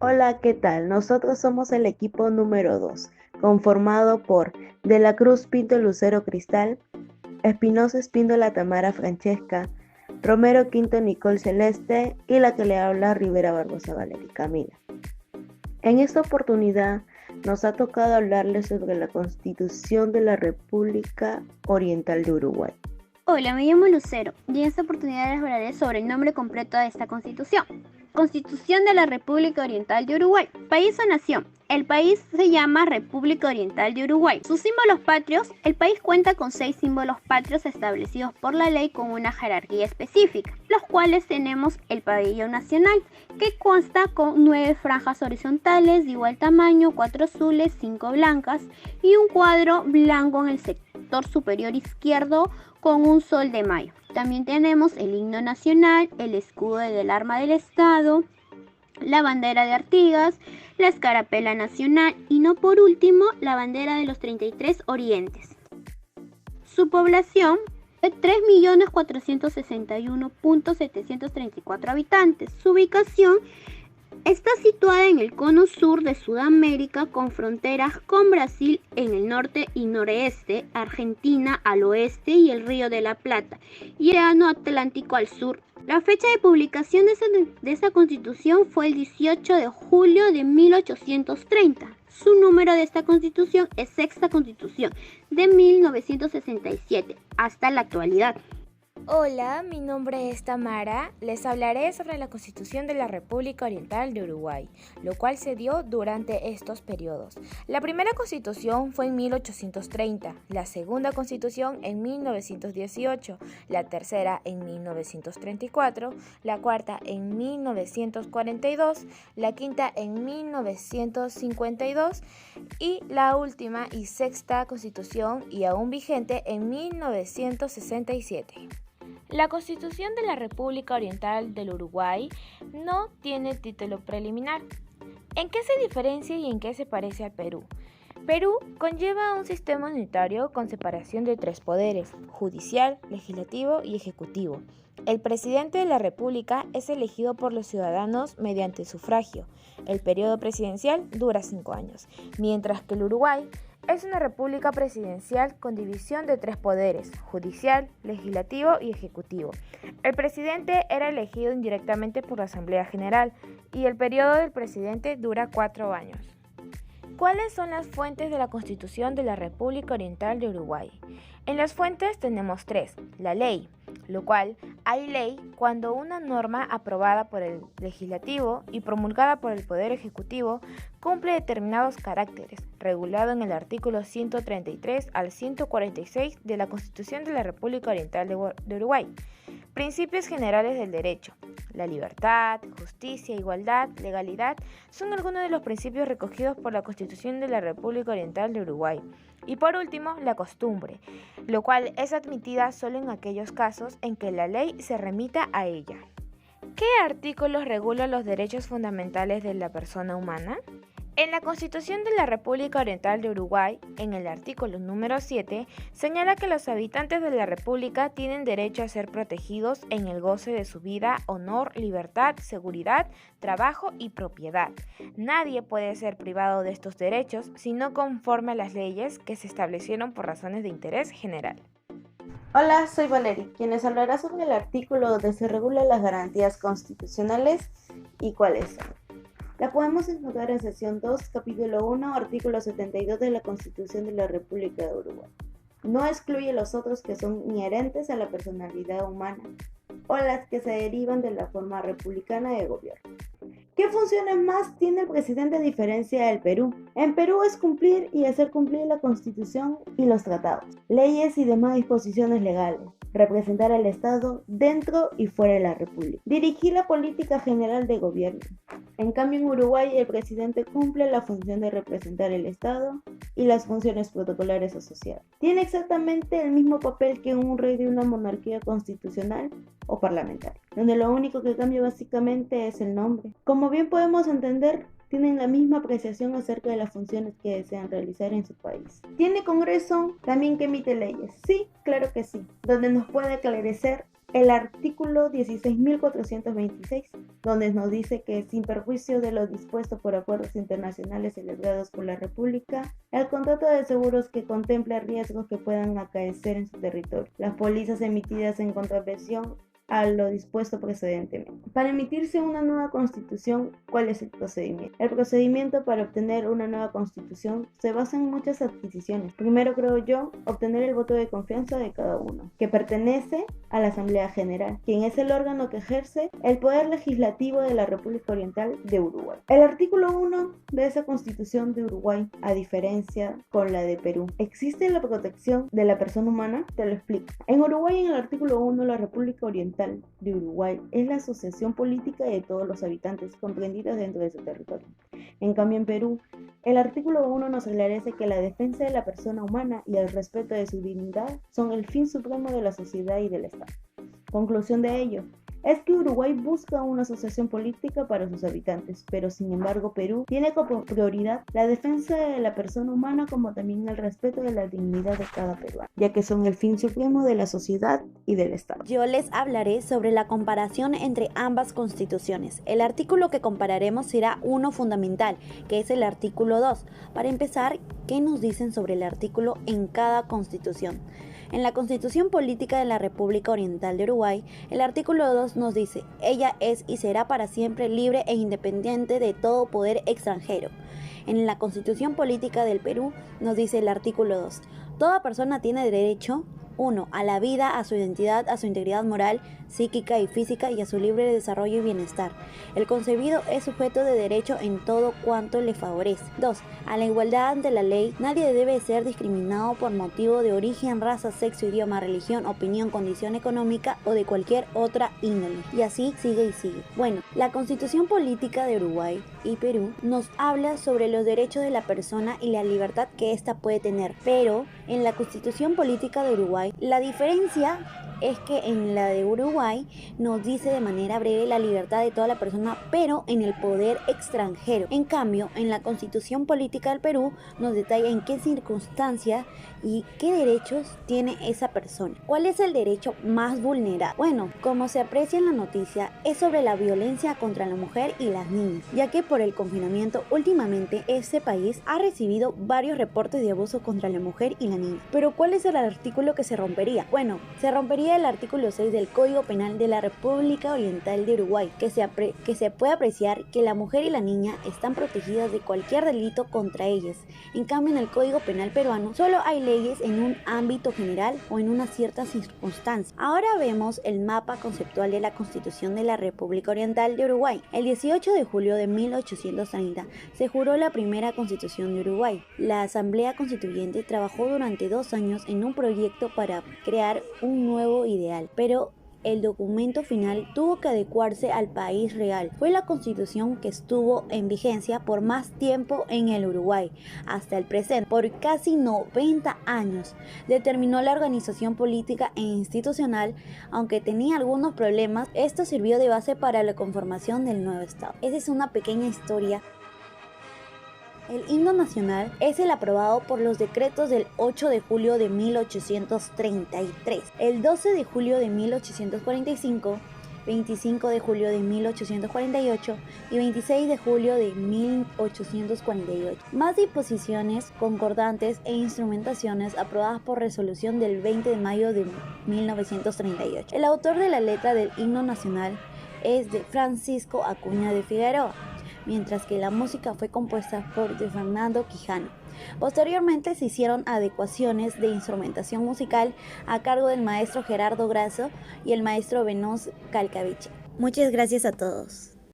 Hola, ¿qué tal? Nosotros somos el equipo número 2, conformado por De la Cruz Pinto Lucero Cristal, Espinosa Espíndola Tamara Francesca, Romero Quinto Nicole Celeste y la que le habla Rivera Barbosa Valeria Camila. En esta oportunidad nos ha tocado hablarles sobre la Constitución de la República Oriental de Uruguay. Hola, me llamo Lucero y en esta oportunidad les hablaré sobre el nombre completo de esta constitución. Constitución de la República Oriental de Uruguay. País o nación. El país se llama República Oriental de Uruguay. Sus símbolos patrios. El país cuenta con 6 símbolos patrios establecidos por la ley con una jerarquía específica, los cuales tenemos el pabellón nacional, que consta con 9 franjas horizontales de igual tamaño, 4 azules, 5 blancas y un cuadro blanco en el sector superior izquierdo con un sol de mayo. También tenemos el himno nacional, el escudo del arma del Estado, la bandera de Artigas, la escarapela nacional y no por último la bandera de los 33 Orientes. Su población es 3.461.734 habitantes. Su ubicación está situada en el cono sur de Sudamérica, con fronteras con Brasil en el norte y noreste, Argentina al oeste y el Río de la Plata, y el Océano Atlántico al sur. La fecha de publicación de esta constitución fue el 18 de julio de 1830. Su número de esta constitución es Sexta Constitución de 1967 hasta la actualidad. Hola, mi nombre es Tamara. Les hablaré sobre la Constitución de la República Oriental de Uruguay, lo cual se dio durante estos periodos. La primera Constitución fue en 1830, la segunda Constitución en 1918, la tercera en 1934, la cuarta en 1942, la quinta en 1952 y la última y sexta Constitución y aún vigente en 1967. La Constitución de la República Oriental del Uruguay no tiene título preliminar. ¿En qué se diferencia y en qué se parece al Perú? Perú conlleva un sistema unitario con separación de 3 poderes: judicial, legislativo y ejecutivo. El presidente de la República es elegido por los ciudadanos mediante sufragio. El periodo presidencial dura 5 años, mientras que el Uruguay es una república presidencial con división de 3 poderes: judicial, legislativo y ejecutivo. El presidente era elegido indirectamente por la Asamblea General y el periodo del presidente dura 4 años. ¿Cuáles son las fuentes de la Constitución de la República Oriental de Uruguay? En las fuentes tenemos 3. La ley, lo cual hay ley cuando una norma aprobada por el legislativo y promulgada por el Poder Ejecutivo cumple determinados caracteres, regulado en el artículo 133 al 146 de la Constitución de la República Oriental de Uruguay. Principios generales del derecho. La libertad, justicia, igualdad, legalidad son algunos de los principios recogidos por la Constitución de la República Oriental de Uruguay. Y por último, la costumbre, lo cual es admitida solo en aquellos casos en que la ley se remita a ella. ¿Qué artículos regulan los derechos fundamentales de la persona humana? En la Constitución de la República Oriental de Uruguay, en el artículo número 7, señala que los habitantes de la República tienen derecho a ser protegidos en el goce de su vida, honor, libertad, seguridad, trabajo y propiedad. Nadie puede ser privado de estos derechos si no conforme a las leyes que se establecieron por razones de interés general. Hola, soy Valeria, quien les hablará sobre el artículo donde se regulan las garantías constitucionales y cuáles son. La podemos encontrar en sección 2, capítulo 1, artículo 72 de la Constitución de la República de Uruguay. No excluye los otros que son inherentes a la personalidad humana o las que se derivan de la forma republicana de gobierno. ¿Qué funciones más tiene el presidente a diferencia del Perú? En Perú es cumplir y hacer cumplir la Constitución y los tratados, leyes y demás disposiciones legales, representar al Estado dentro y fuera de la República, dirigir la política general de gobierno. En cambio, en Uruguay el presidente cumple la función de representar el Estado y las funciones protocolares asociadas. Tiene exactamente el mismo papel que un rey de una monarquía constitucional o parlamentaria, donde lo único que cambia básicamente es el nombre. Como bien podemos entender, tienen la misma apreciación acerca de las funciones que desean realizar en su país. ¿Tiene Congreso también que emite leyes? Sí, claro que sí, donde nos puede esclarecer el artículo 16.426, donde nos dice que sin perjuicio de lo dispuesto por acuerdos internacionales celebrados por la República, el contrato de seguros que contempla riesgos que puedan acaecer en su territorio, las pólizas emitidas en contravención a lo dispuesto precedentemente. Para emitirse una nueva constitución, ¿cuál es el procedimiento? El procedimiento para obtener una nueva constitución se basa en muchas adquisiciones. Primero, creo yo, obtener el voto de confianza de cada uno, que pertenece a la Asamblea General, quien es el órgano que ejerce el poder legislativo de la República Oriental de Uruguay. El artículo 1 de esa constitución de Uruguay, a diferencia con la de Perú, ¿existe la protección de la persona humana? Te lo explico. En Uruguay, en el artículo 1, la República Oriental de Uruguay es la asociación política de todos los habitantes comprendidos dentro de su territorio. En cambio, en Perú, el artículo 1 nos esclarece que la defensa de la persona humana y el respeto de su dignidad son el fin supremo de la sociedad y del Estado. Conclusión de ello es que Uruguay busca una asociación política para sus habitantes, pero sin embargo Perú tiene como prioridad la defensa de la persona humana como también el respeto de la dignidad de cada peruano, ya que son el fin supremo de la sociedad y del Estado. Yo les hablaré sobre la comparación entre ambas constituciones. El artículo que compararemos será uno fundamental, que es el artículo 2. Para empezar, ¿qué nos dicen sobre el artículo en cada constitución? En la Constitución Política de la República Oriental de Uruguay, el artículo 2 nos dice: ella es y será para siempre libre e independiente de todo poder extranjero. En la Constitución Política del Perú nos dice el artículo 2: toda persona tiene derecho 1. A la vida, a su identidad, a su integridad moral, psíquica y física y a su libre desarrollo y bienestar. El concebido es sujeto de derecho en todo cuanto le favorece. 2. A la igualdad ante la ley. Nadie debe ser discriminado por motivo de origen, raza, sexo, idioma, religión, opinión, condición económica o de cualquier otra índole. Y así sigue y sigue. Bueno, la Constitución Política de Uruguay y Perú nos habla sobre los derechos de la persona y la libertad que ésta puede tener. Pero en la Constitución Política de Uruguay, la diferencia es que en la de Uruguay nos dice de manera breve la libertad de toda la persona, pero en el poder extranjero. En cambio, en la Constitución Política del Perú nos detalla en qué circunstancias y qué derechos tiene esa persona. ¿Cuál es el derecho más vulnerado? Bueno, como se aprecia en la noticia, es sobre la violencia contra la mujer y las niñas, ya que por el confinamiento últimamente este país ha recibido varios reportes de abuso contra la mujer y la niña. Pero ¿cuál es el artículo que se rompería? Bueno, se rompería el artículo 6 del Código Penal de la República Oriental de Uruguay, que se puede apreciar que la mujer y la niña están protegidas de cualquier delito contra ellas. En cambio, en el Código Penal peruano solo hay leyes en un ámbito general o en unas ciertas circunstancias. Ahora vemos el mapa conceptual de la Constitución de la República Oriental de Uruguay. El 18 de julio de 1830 se juró la primera Constitución de Uruguay. La Asamblea Constituyente trabajó durante 2 años en un proyecto para crear un nuevo ideal, pero el documento final tuvo que adecuarse al país real. Fue la Constitución que estuvo en vigencia por más tiempo en el Uruguay, hasta el presente, por casi 90 años. Determinó la organización política e institucional, aunque tenía algunos problemas. Esto sirvió de base para la conformación del nuevo Estado. Esa es una pequeña historia. El himno nacional es el aprobado por los decretos del 8 de julio de 1833, el 12 de julio de 1845, 25 de julio de 1848 y 26 de julio de 1848. Más disposiciones concordantes e instrumentaciones aprobadas por resolución del 20 de mayo de 1938. El autor de la letra del himno nacional es de Francisco Acuña de Figueroa, mientras que la música fue compuesta por de Fernando Quijano. Posteriormente se hicieron adecuaciones de instrumentación musical a cargo del maestro Gerardo Grasso y el maestro Venós Calcaviche. Muchas gracias a todos.